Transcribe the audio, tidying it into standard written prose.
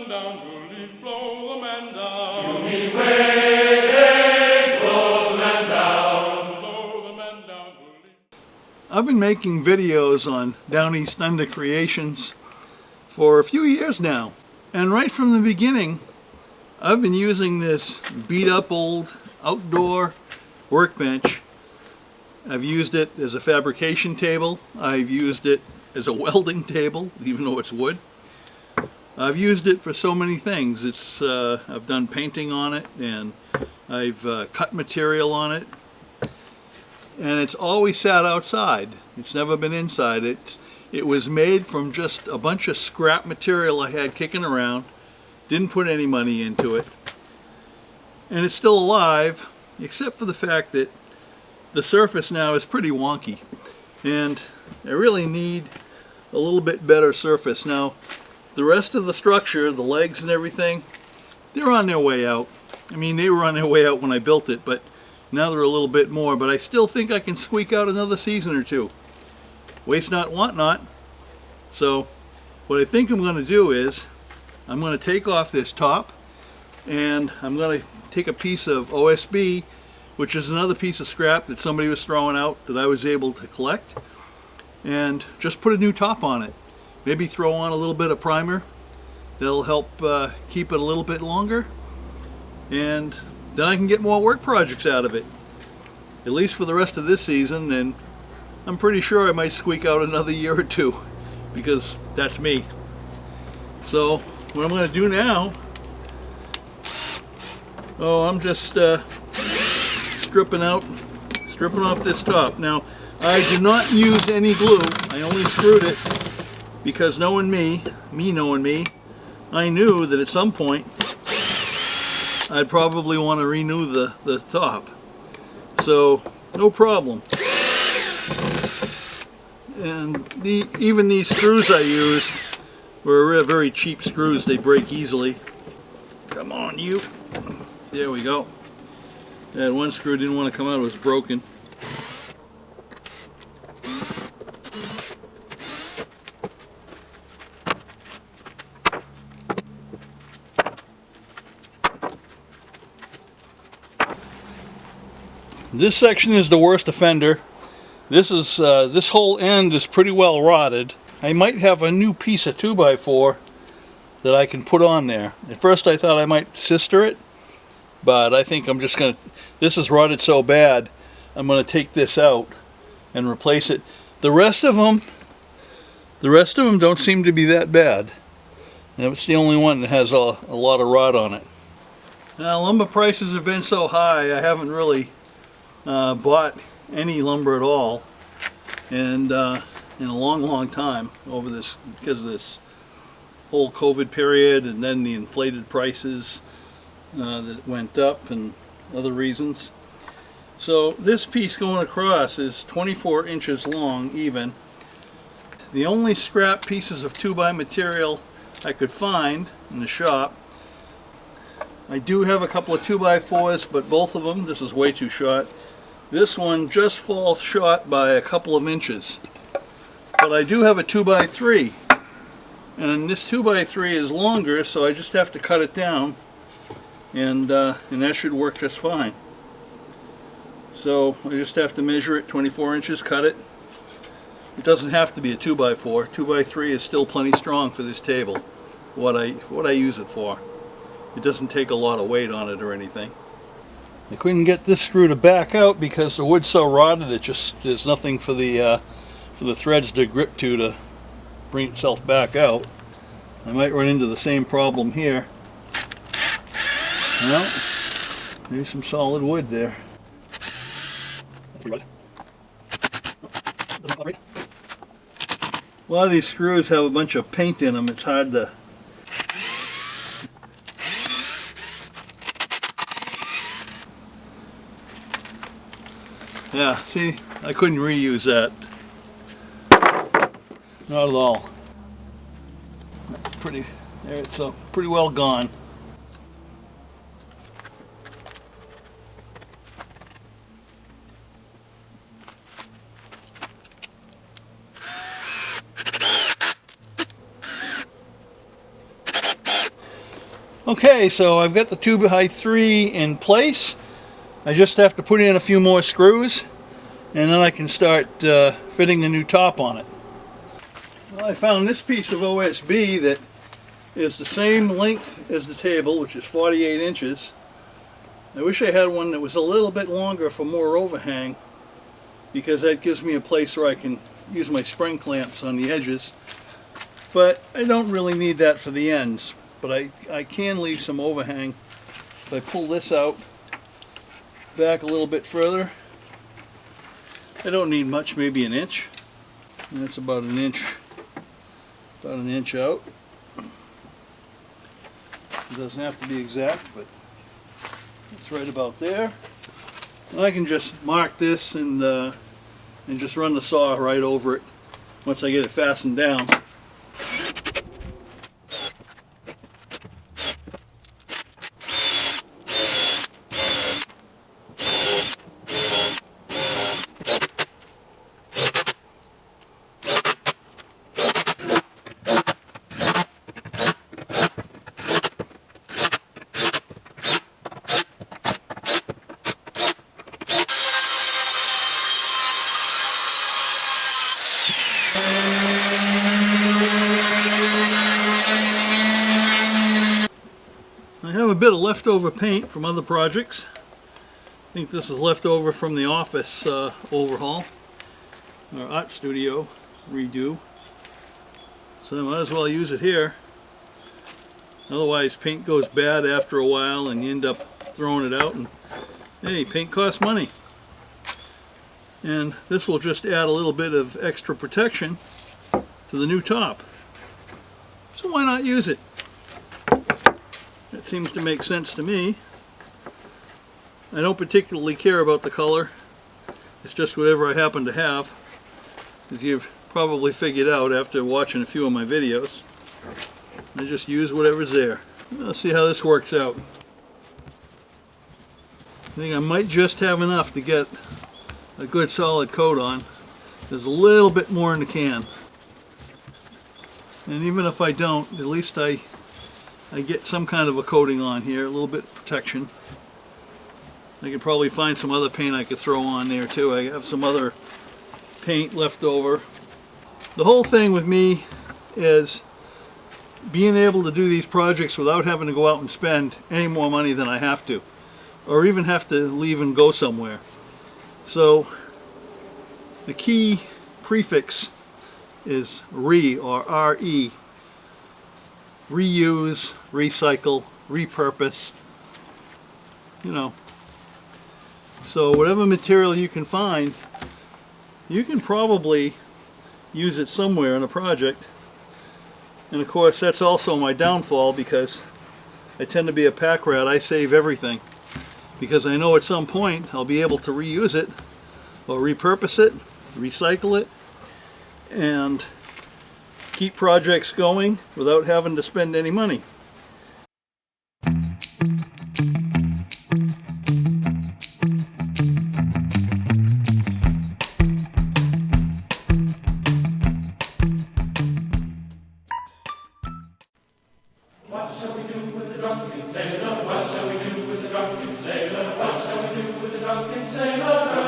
men down, bullies, blow the men down. To me waiting, blow the men down. Blow the men down, bullies. I've been making videos on Downeast Thunder Creations for a few years now. And right from the beginning, I've been using this beat up old outdoor workbench. I've used it as a fabrication table. I've used it as a welding table, even though it's wood. I've used it for so many things. I've done painting on it, and I've cut material on it. And it's always sat outside. It's never been inside. It was made from just a bunch of scrap material I had kicking around. Didn't put any money into it. And it's still alive, except for the fact that the surface now is pretty wonky. And I really need a little bit better surface. Now, the rest of the structure, the legs and everything, they're on their way out. I mean, they were on their way out when I built it, but now they're a little bit more. But I still think I can squeak out another season or two. Waste not, want not. So what I think I'm going to do is I'm going to take off this top, and I'm going to take a piece of OSB, which is another piece of scrap that somebody was throwing out that I was able to collect, and just put a new top on it. Maybe throw on a little bit of primer. That'll help keep it a little bit longer, and then I can get more work projects out of it, at least for the rest of this season. And I'm pretty sure I might squeak out another year or two, because that's me. So what I'm going to do now, I'm just stripping off this top. Now, I did not use any glue. I only screwed it because knowing me knowing me, I knew that at some point I'd probably want to renew the top. So no problem. And even these screws I used were very cheap screws. They break easily. Come on, you. There we go. That one screw didn't want to come out. It was broken. This section is the worst offender. This whole end is pretty well rotted. I might have a new piece of 2x4 that I can put on there. At first I thought I might sister it, but I think I'm just going to, this is rotted so bad, I'm going to take this out and replace it. The rest of them don't seem to be that bad. It's the only one that has a lot of rot on it. Now, lumber prices have been so high, I haven't really bought any lumber at all, and in a long time over this, because of this whole COVID period, and then the inflated prices that went up and other reasons. So this piece going across is 24 inches long even. The only scrap pieces of 2x material I could find in the shop, I do have a couple of 2x4s, but both of them, this is way too short. This one just falls short by a couple of inches. But I do have a 2x3, and this 2x3 is longer, so I just have to cut it down, and that should work just fine. So I just have to measure it, 24 inches, cut it. It doesn't have to be a 2x4. 2x3 is still plenty strong for this table, what I use it for. It doesn't take a lot of weight on it or anything. I couldn't get this screw to back out because the wood's so rotted. There's nothing for the threads to grip to bring itself back out. I might run into the same problem here. Well, there's some solid wood there. A lot of these screws have a bunch of paint in them. It's hard to... Yeah, see, I couldn't reuse that. Not at all. That's pretty, there, it's pretty well gone. Okay, so I've got the 2x3 in place. I just have to put in a few more screws and then I can start fitting the new top on it. Well, I found this piece of OSB that is the same length as the table, which is 48 inches. I wish I had one that was a little bit longer for more overhang, because that gives me a place where I can use my spring clamps on the edges. But I don't really need that for the ends. But I can leave some overhang. If I pull this out back a little bit further, I don't need much, maybe an inch. And that's about an inch out. It doesn't have to be exact, but it's right about there. And I can just mark this and just run the saw right over it once I get it fastened down. I have a bit of leftover paint from other projects. I think this is leftover from the office overhaul, or art studio redo. So I might as well use it here. Otherwise paint goes bad after a while and you end up throwing it out, and hey, paint costs money. And this will just add a little bit of extra protection to the new top. So why not use it? That seems to make sense to me. I don't particularly care about the color. It's just whatever I happen to have, as you've probably figured out after watching a few of my videos. I just use whatever's there. Let's see how this works out. I think I might just have enough to get a good solid coat on. There's a little bit more in the can. And even if I don't, at least I get some kind of a coating on here, a little bit of protection. I could probably find some other paint I could throw on there too. I have some other paint left over. The whole thing with me is being able to do these projects without having to go out and spend any more money than I have to, or even have to leave and go somewhere. So the key prefix is RE, or R-E. Reuse, recycle, repurpose, you know. So whatever material you can find, you can probably use it somewhere in a project. And of course that's also my downfall, because I tend to be a pack rat. I save everything because I know at some point I'll be able to reuse it or repurpose it, recycle it, and keep projects going without having to spend any money. What shall we do with the drunken sailor? What shall we do with the drunken sailor? What shall we do with the drunken sailor?